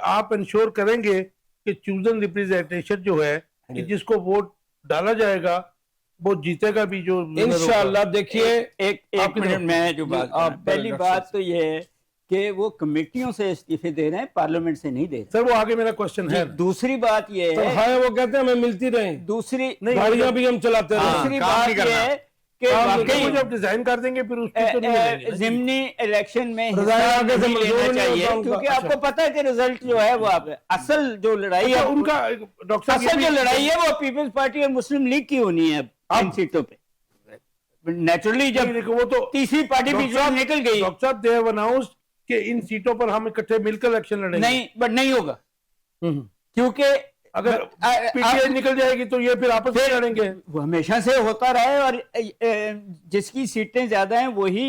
آپ انشور کریں گے کہ چوزن ریپریزنٹیشن جو ہے کہ جس کو ووٹ ڈالا جائے گا وہ جیتے گا بھی جو انشاءاللہ. دیکھیے ایک منٹ میں جو بات پہلی بات تو یہ ہے کہ وہ کمیٹیوں سے استعفے دے رہے ہیں، پارلیمنٹ سے نہیں دے رہے. سر وہ آگے میرا کوشچن ہے. دوسری بات یہ ہے وہ کہتے ہیں ہمیں ملتی رہیں، دوسری گاڑیاں بھی ہم چلاتے رہیں. دوسری بات یہ ہے کہ واقعی جب ڈیزائن کر دیں گے پھر اس کی تو نہیں لیں گے. ضمنی الیکشن میں حصہ نہیں لینا چاہیے کیونکہ آپ کو پتا ہے کہ رزلٹ جو ہے وہ آپ اصل جو لڑائی ہے ان کا ڈاکٹر اصل جو لڑائی ہے وہ پیپلز پارٹی اور مسلم لیگ کی ہونی ہے ان سیٹوں پہ. نیچرلی جب لیکن وہ تو تیسری پارٹی بیچ میں نکل گئی ڈاکٹر صاحب they have announced کہ ان سیٹوں پر ہم اکٹھے مل کر الیکشن لڑیں گے. نہیں بٹ نہیں ہوگا کیونکہ اگر پی ٹی آئی نکل جائے گی تو یہ پھر آپس میں لڑیں گے. وہ ہمیشہ سے ہوتا رہا ہے اور جس کی سیٹیں زیادہ ہیں وہی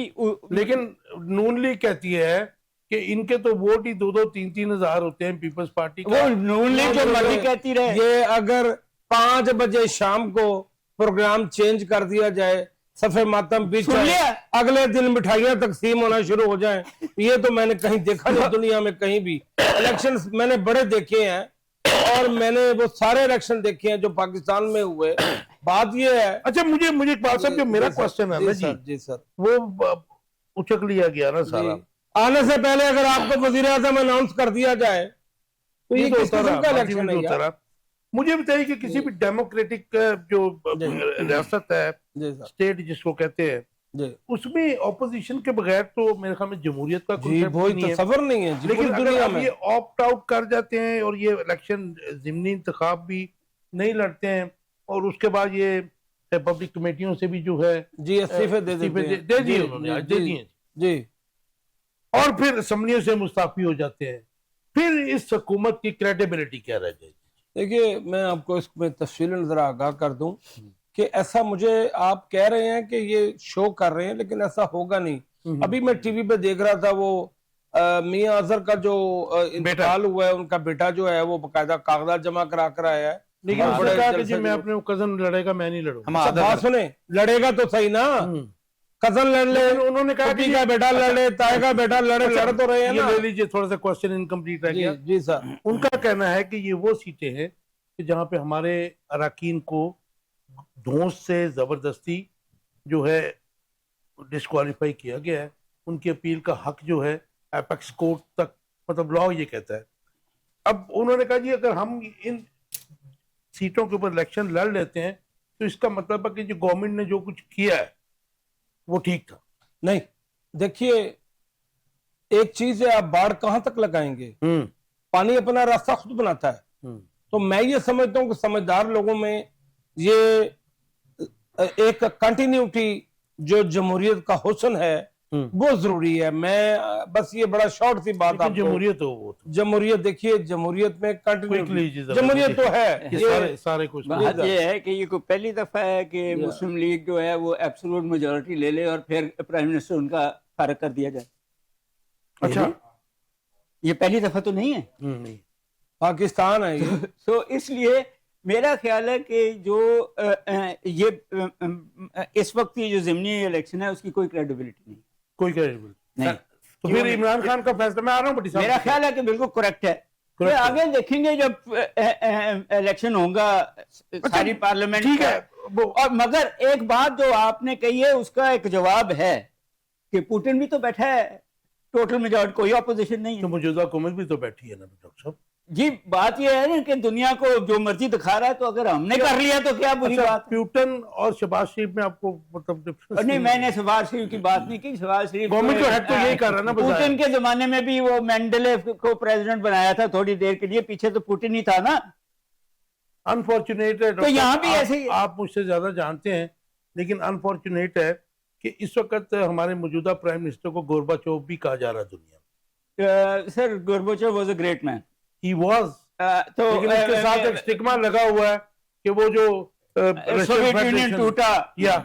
لیکن نون لیگ کہتی ہے کہ ان کے تو ووٹ ہی 2-3 ہزار ہوتے ہیں پیپلز پارٹی کا. وہ نون لیگ جو مرضی کہتی رہے. یہ اگر 5 بجے شام کو پروگرام چینج کر دیا جائے, صفحہ ماتم بیچ جائے, اگلے دن مٹھائیاں تقسیم ہونا شروع ہو جائیں, یہ تو میں نے کہیں دیکھا نہیں دنیا میں کہیں بھی. الیکشن میں نے بڑے دیکھے ہیں اور میں نے وہ سارے الیکشن دیکھے ہیں جو پاکستان میں ہوئے. بات یہ ہے, اچھا مجھے اقبال صاحب جو میرا کوشچن ہے نا جی سر, وہ اچک لیا گیا نا سارا. آنے سے پہلے اگر آپ کو وزیر اعظم اناؤنس کر دیا جائے تو یہ کس قسم کا الیکشن ہے یار؟ مجھے بتائیے کہ کسی بھی ڈیموکریٹک جو ریاست ہے اسٹیٹ جس کو کہتے ہیں اس میں اپوزیشن کے بغیر تو میرے خیال میں جمہوریت کا کوئی تصور نہیں ہے. لیکن اگر آپ یہ آپٹ آؤٹ کر جاتے ہیں اور یہ الیکشن ضمنی انتخاب بھی نہیں لڑتے ہیں اور اس کے بعد یہ پبلک کمیٹیوں سے بھی جو ہے جی استعفے دے دیے انہوں نے دے دیے جی, اور پھر اسمبلیوں سے مستعفی ہو جاتے ہیں, پھر اس حکومت کی کریڈیبلٹی کیا رہ جائے گی؟ دیکھیے میں آپ کو اس میں تفصیل نظر آگاہ کر دوں کہ ایسا مجھے آپ کہہ رہے ہیں کہ یہ شو کر رہے ہیں لیکن ایسا ہوگا نہیں. ابھی میں ٹی وی پہ دیکھ رہا تھا وہ میاں اظہر کا جو انتقال ہوا ہے, ان کا بیٹا جو ہے وہ باقاعدہ کاغذات جمع کرا کر آیا ہے. لیکن اس نے کہا کہ جی میں اپنے کزن لڑے گا, میں نہیں لڑوں. بات سنیں, لڑے گا تو صحیح نا, کزن لڑ لے, انہوں نے کہا کہ بیٹا لڑے, تائے کا بیٹا لڑے, لڑ تو رہے ہیں نا. لے لیجیے تھوڑا سا کوسچن انکمپلیٹ رہ گیا. جی سر, ان کا کہنا ہے کہ یہ وہ سیٹیں ہیں کہ جہاں پہ ہمارے اراکین کو دھونس سے زبردستی جو ہے ڈسکوالیفائی کیا گیا ہے. ان کی اپیل کا حق جو ہے ایپیکس کورٹ تک, مطلب لا یہ کہتا ہے. اب انہوں نے کہا جی اگر ہم ان سیٹوں کے اوپر الیکشن لڑ لیتے ہیں تو اس کا مطلب ہے کہ جو گورنمنٹ نے جو کچھ کیا ہے وہ ٹھیک تھا. نہیں دیکھیے ایک چیز ہے, آپ باڑ کہاں تک لگائیں گے؟ پانی اپنا راستہ خود بناتا ہے. تو میں یہ سمجھتا ہوں کہ سمجھدار لوگوں میں یہ ایک کنٹینیوٹی جو جمہوریت کا حسن ہے وہ ضروری ہے. میں بس یہ بڑا شارٹ سی بات آپ جمہوریت ہو, جمہوریت دیکھیے جمہوریت میں کنٹینیوٹی جمہوریت تو ہے. سارے کچھ بات یہ ہے کہ یہ کوئی پہلی دفعہ ہے کہ مسلم لیگ جو ہے وہ ایبسولوٹ میجورٹی لے لے اور پھر پرائم منسٹر ان کا فارغ کر دیا جائے. اچھا یہ پہلی دفعہ تو نہیں ہے, پاکستان ہے یہ. سو اس لیے میرا خیال ہے کہ جو یہ اس وقت یہ جو ضمنی الیکشن ہے اس کی کوئی کریڈیبلٹی نہیں, کوئی کریڈیبلٹی نہیں. تو پھر عمران خان کا فیصلہ, میں آ رہا ہوں, میرا خیال ہے کہ بالکل کریکٹ ہے. آگے دیکھیں گے جب الیکشن ہوگا ساری پارلیمنٹ, ٹھیک ہے. اور مگر ایک بات جو آپ نے کہی ہے اس کا ایک جواب ہے کہ پوٹن بھی تو بیٹھا ہے, ٹوٹل میجورٹی, کوئی اپوزیشن نہیں ہے. تو موجودہ حکومت بھی تو بیٹھی ہے نا ڈاکٹر صاحب. جی بات یہ ہے نا کہ دنیا کو جو مرضی دکھا رہا ہے, تو اگر ہم نے کر لیا تو کیا بری بات. پیوٹن اور شہباز شریف میں آپ کو مطلب نہیں, میں نے شہباز شریف کی بات نہیں کی. شہباز شریف گورنمنٹ جو ہیڈ تو یہی کر رہا ہے نا. پوٹن کے زمانے میں بھی وہ مینڈلیف کو پریزیڈنٹ بنایا تھا تھوڑی دیر کے لیے, پیچھے تو پوٹن ہی تھا نا. انفارچونیٹ ہے تو یہاں بھی ایسے ہی, آپ مجھ سے زیادہ جانتے ہیں, لیکن انفارچونیٹ ہے کہ اس وقت ہمارے موجودہ پرائم منسٹر کو گورباچوف بھی کہا جا رہا ہے دنیا میں. Sir Gorbachev was a great man. He was, تو لیکن اس کے ساتھ ایک سٹگما لگا ہوا ہے کہ وہ جو سوویت یونین ٹوٹا,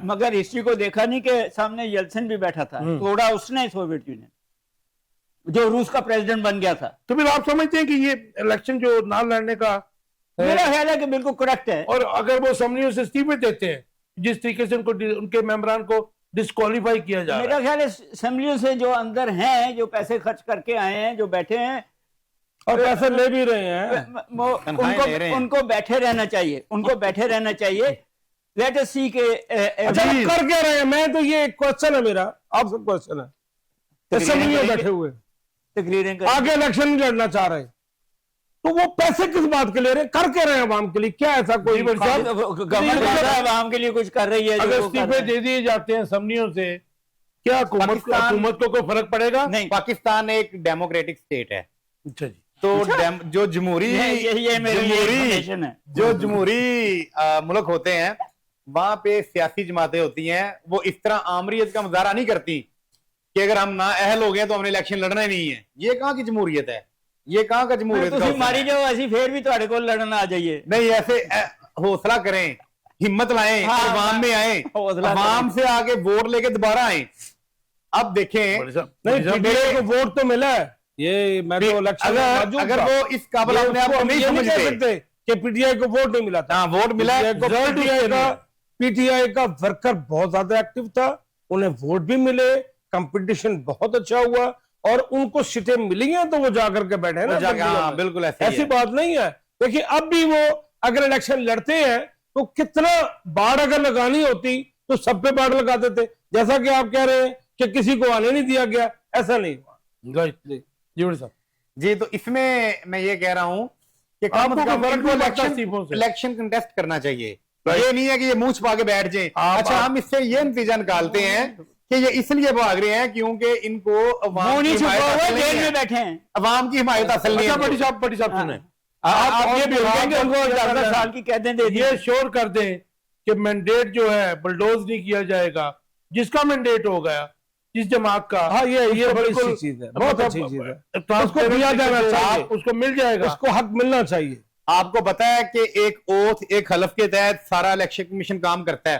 مگر ہسٹری کو دیکھا نہیں کہ سامنے یلسن بھی بیٹھا تھا, توڑا اس نے سوویت یونین, جو روس کا پریزیڈنٹ بن گیا تھا. تو پھر آپ سمجھتے ہیں کہ یہ الیکشن جو نہ لڑنے کا, میرا خیال ہے کہ بالکل کریکٹ ہے. اور اگر وہ اسمبلیوں سے استعفے دیتے ہیں جس طریقے سے ان کے ممبران کو ڈسکوالیفائی کیا جا رہا ہے, میرا خیال ہے اسمبلیوں سے جو اندر ہیں, جو پیسے خرچ کر کے آئے ہیں, جو بیٹھے ہیں اور پیسے لے بھی رہے ہیں, ان کو بیٹھے رہنا چاہیے, ان کو بیٹھے رہنا چاہیے. لیٹ اس سی کہ اچھا کر کے رہے ہیں. میں تو یہ کوشچن ہے میرا آپ سے, کوشچن ہے اسمبلی میں بیٹھے ہوئے تقریریں آگے الیکشن نہیں لڑنا چاہ رہے, تو وہ پیسے کس بات کے لے رہے ہیں؟ کر کے رہے ہیں عوام کے لیے. کیا ایسا کوئی گورنمنٹ عوام کے لیے کچھ کر رہی ہے؟ اگر استعفے دے دیے جاتے ہیں اسمبلیوں سے, کیا حکومت کو کوئی فرق پڑے گا؟ نہیں. پاکستان ایک ڈیموکریٹک اسٹیٹ ہے. اچھا جی. تو جو جمہوری ملک ہوتے ہیں وہاں پہ سیاسی جماعتیں ہوتی ہیں وہ اس طرح آمریت کا مظاہرہ نہیں کرتی کہ اگر ہم نااہل ہو گئے تو ہم نے الیکشن لڑنا ہی نہیں ہے. یہ کہاں کی جمہوریت ہے, یہ کہاں کا جمہوریت کا ماری جاؤ ایسی پھر بھی تھوڑے کو لڑنا آ جائیے. نہیں, ایسے حوصلہ کریں, ہمت لائیں, عوام میں آئیں, عوام سے آگے ووٹ لے کے دوبارہ آئیں. اب دیکھیں نہیں پی ٹی آئی کو ووٹ تو ملا ہے, یہ میں تو اگر وہ اس قابل اپنے آپ کو نہیں سمجھتے کہ پی ٹی آئی کو ووٹ نہیں ملا تھا. ووٹ ملا ہے. پی ٹی آئی کا ورکر بہت زیادہ ایکٹیو تھا, انہیں ووٹ بھی ملے, کمپٹیشن بہت اچھا ہوا اور ان کو سیٹیں ملی ہیں تو وہ جا کر کے بیٹھے نا. بالکل ایسی بات نہیں ہے. دیکھیں اب بھی وہ اگر الیکشن لڑتے ہیں تو کتنا باڑ اگر لگانی ہوتی تو سب پہ باڑ لگاتے تھے, جیسا کہ آپ کہہ رہے ہیں کہ کسی کو آنے نہیں دیا گیا, ایسا نہیں ہوا. جی تو اس میں یہ کہہ رہا ہوں کہ الیکشن کنٹیسٹ کرنا چاہیے. یہ نہیں ہے کہ یہ منہ چھپا کے بیٹھ جائیں. اچھا ہم اس سے یہ نتیجہ نکالتے ہیں کہ یہ اس لیے بھاگ رہے ہیں کیونکہ ان کو عوام کی حمایت حاصل نہیں ہے. بڑی صاحب سنیں, سال کی قیدیں دے یہ شور کر دیں کہ مینڈیٹ جو ہے بلڈوز نہیں کیا جائے گا, جس کا مینڈیٹ ہو گیا جس جماعت کا. ہاں یہ بڑی اچھی چیز ہے, بہت اچھی چیز ہے, اس کو دیا جانا چاہیے, اس کو مل جائے گا, اس کو حق ملنا چاہیے. آپ کو پتا ہے کہ ایک اوتھ ایک حلف کے تحت سارا الیکشن کمیشن کام کرتا ہے.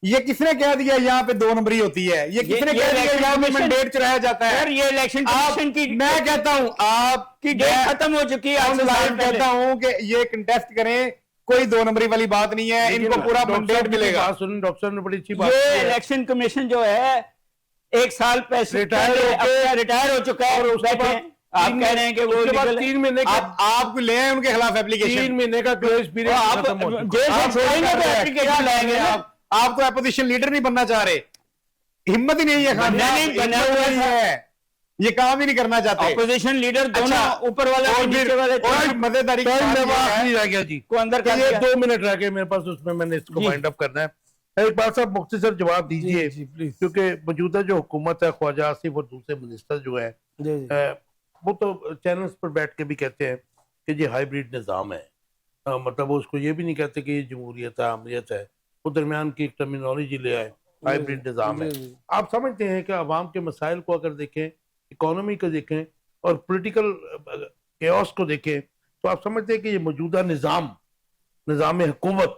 یہ کس نے کہہ دیا یہاں پہ 2 نمبری ہوتی ہے؟ یہ کس نے کہہ دیا یہاں پہ مینڈیٹ چلایا جاتا ہے؟ یہ الیکشن کمیشن کی میں کہتا ہوں آپ کی ڈیٹ ختم ہو چکی ہے. کہتا ہوں کہ یہ کنٹیسٹ کریں, کوئی 2 نمبری والی بات نہیں ہے, ان کو پورا مینڈیٹ ملے گا. سنیں ڈاکٹر صاحب نے بڑی اچھی بات. یہ الیکشن کمیشن جو ہے 1 سال ریٹائر ہو چکا ہے, آپ کہہ رہے ہیں کہ وہ 3 مہینے آپ کو لے آئیں ان کے خلاف اپلیکیشن. 3 مہینے کا گریس پیریڈ ختم ہو چکا. آپ تو اپوزیشن لیڈر نہیں بننا چاہ رہے, ہمت ہی نہیں ہے, یہ کام ہی نہیں کرنا چاہتے. اپوزیشن لیڈر دونوں اوپر والے مزیداری رہ گیا جی کو اندر کر یہ 2 منٹ رہ گئے میرے پاس, اس میں نے اس کو وائنڈ اپ کرنا ہے. ایک بات صاحب مختصر جواب دیجئے, کیونکہ موجودہ جو حکومت ہے خواجہ آصف اور دوسرے منسٹر جو ہیں وہ تو چینلز پر بیٹھ کے بھی کہتے ہیں کہ یہ ہائیبریڈ نظام ہے, مطلب وہ اس کو یہ بھی نہیں کہتے کہ یہ جمہوریت ہے عمریت ہے, وہ درمیان کی ایک ٹرمینالوجی لے آئے, ہائیبریڈ نظام ہے. آپ سمجھتے ہیں کہ عوام کے مسائل کو اگر دیکھیں, اکانومی کو دیکھیں اور پولیٹیکل کیوس کو دیکھیں, تو آپ سمجھتے ہیں کہ یہ موجودہ نظام حکومت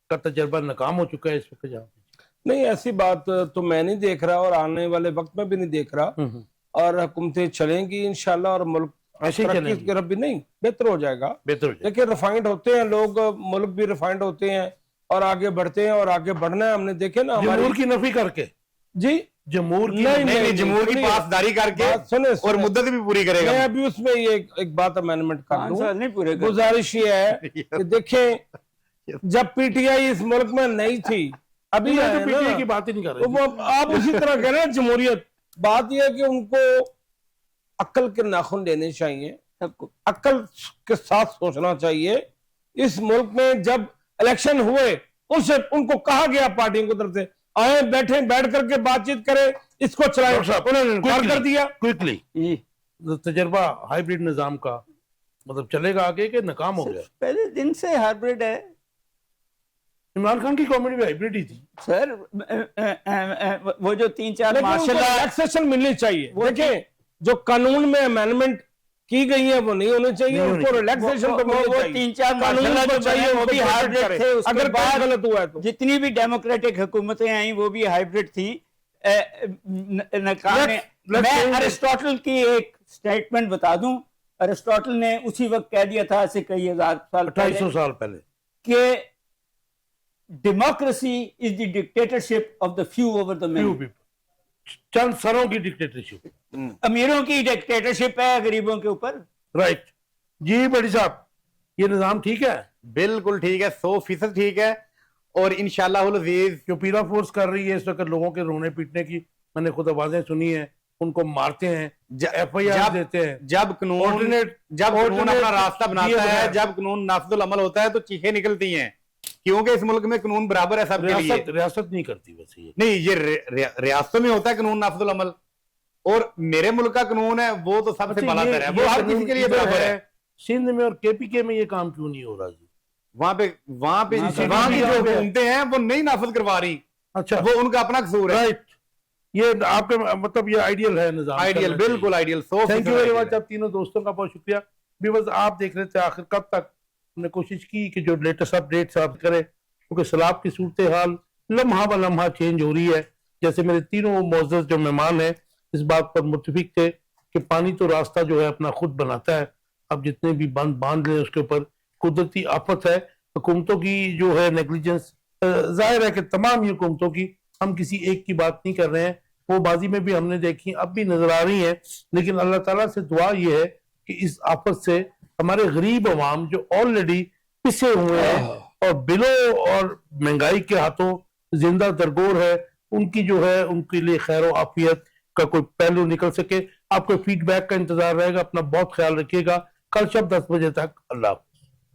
کا تجربہ ناکام ہو چکا ہے اس وقت جہاں پہ؟ نہیں, ایسی بات تو میں نہیں دیکھ رہا اور آنے والے وقت میں بھی نہیں دیکھ رہا, اور حکومتیں چلیں گی انشاءاللہ, اور ملک ترقی کی طرف بھی نہیں بہتر ہو جائے گا. دیکھیں ریفائنڈ ہوتے ہیں لوگ, ملک بھی ریفائنڈ ہوتے ہیں اور آگے بڑھتے ہیں, اور آگے بڑھنا ہے. ہم نے دیکھے نا جمہور کی نفی کر کے, جی جمہور کی پاسداری کر کے اور مدت بھی پوری کرے گا. میں ابھی اس میں یہ ایک بات امینڈمنٹ کر لوں, گزارش یہ ہے کہ دیکھیں جب پی ٹی آئی اس ملک میں نہیں تھی, ابھی پی ٹی آئی کی بات ہی نہیں کر رہے, آپ اسی طرح کہہ رہے ہیں جمہوریت. بات یہ ہے کہ ان کو عقل کے ناخن لینے چاہیے, عقل کے ساتھ سوچنا چاہیے. اس ملک میں جب الیکشن ہوئے ان کو کہا گیا پارٹیوں کی طرف سے آئیں بیٹھیں, بیٹھ کر کے بات چیت کریں, اس کو چلائیں, انہوں نے انکار کر دیا. کوئکلی تجربہ ہائیبریڈ نظام کا مطلب چلے گا آگے کہ ناکام ہو گیا؟ پہلے دن سے ہائیبریڈ ہے. عمران خان کی کامیڈی بھی ہائیبریڈ ہی تھی سر. وہ جو 3-4 ماشاءاللہ ریلیکسیشن ملنی چاہیے. دیکھیں جو قانون میں امینڈمنٹ کی گئی ہیں وہ نہیں ہونے چاہیے, ان کو ریلیکسیشن تو ملنی چاہیے. 3-4 ماشاءاللہ جو چاہیے وہ بھی ہائیبریڈ تھے. اگر بات غلط ہوا ہے تو جتنی بھی ڈیموکریٹک حکومتیں آئیں وہ بھی ہائیبریڈ تھی. میں ارسطاٹل کی ایک سٹیٹمنٹ بتا دوں. ارسطاٹل نے اسی وقت کہہ دیا تھا سے کئی ہزار سال 2800 سال پہلے کہ democracy is the dictatorship of the few over the many. چند سروں کی ڈکٹیٹرشپ, امیروں کی ڈکٹیٹرشپ ہے غریبوں کے اوپر. رائٹ جی بڑی صاحب, یہ نظام ٹھیک ہے؟ بالکل ٹھیک ہے, 100% ٹھیک ہے. اور انشاءاللہ العزیز جو پیرا فورس کر رہی ہے اس وقت لوگوں کے رونے پیٹنے کی, میں نے خود آوازیں سنی ہیں, ان کو مارتے ہیں, ایف آئی آر دیتے ہیں. جب قانون اپنا راستہ بناتا ہے, جب قانون نافذ العمل ہوتا ہے تو چیخیں نکلتی ہیں, کیونکہ اس ملک میں قانون برابر ہے سب کے لیے. ریاست نہیں کرتی ویسے, یہ نہیں, یہ ریاستوں میں ہوتا ہے قانون نافذ العمل, اور میرے ملک کا قانون ہے وہ تو سب سے بالاتر ہے, وہ ہر کسی کے لیے برابر ہے. سندھ میں اور کے پی کے میں یہ کام کیوں نہیں ہو رہا جی؟ وہاں پہ وہاں بھی کی جو حکومتیں ہیں وہ نہیں نافذ کروا رہی, اچھا وہ ان کا اپنا قصور ہے. رائٹ, یہ آپ کے مطلب یہ آئیڈیل ہے نظام, آئیڈیل, بالکل ideal. Thank you very much. آپ تینوں دوستوں کا بہت شکریہ. بیوز آپ دیکھ رہے تھے آخر کب تک, ہم نے کوشش کی کہ جو لیٹسٹ اپڈیٹس آپ کریں, کیونکہ سیلاب کی صورتحال لمحہ بہ لمحہ چینج ہو رہی ہے. جیسے میرے تینوں معزز جو مہمان ہیں اس بات پر متفق تھے کہ پانی تو راستہ جو ہے اپنا خود بناتا ہے. اب جتنے بھی بند باندھ لیں اس کے اوپر قدرتی آفت ہے. حکومتوں کی جو ہے نیگلیجنس, ظاہر ہے کہ تمام ہی حکومتوں کی, ہم کسی ایک کی بات نہیں کر رہے ہیں, وہ ماضی میں بھی ہم نے دیکھی, اب بھی نظر آ رہی ہیں. لیکن اللہ تعالیٰ سے دعا یہ ہے کہ اس آفت سے ہمارے غریب عوام جو آلریڈی پسے ہوئے ہیں اور بلوں اور مہنگائی کے ہاتھوں زندہ درگور ہے, ان کی جو ہے ان کے لیے خیر و عافیت کا کوئی پہلو نکل سکے. آپ کو فیڈ بیک کا انتظار رہے گا. اپنا بہت خیال رکھیے گا. کل شب 10 بجے تک. اللہ حافظ.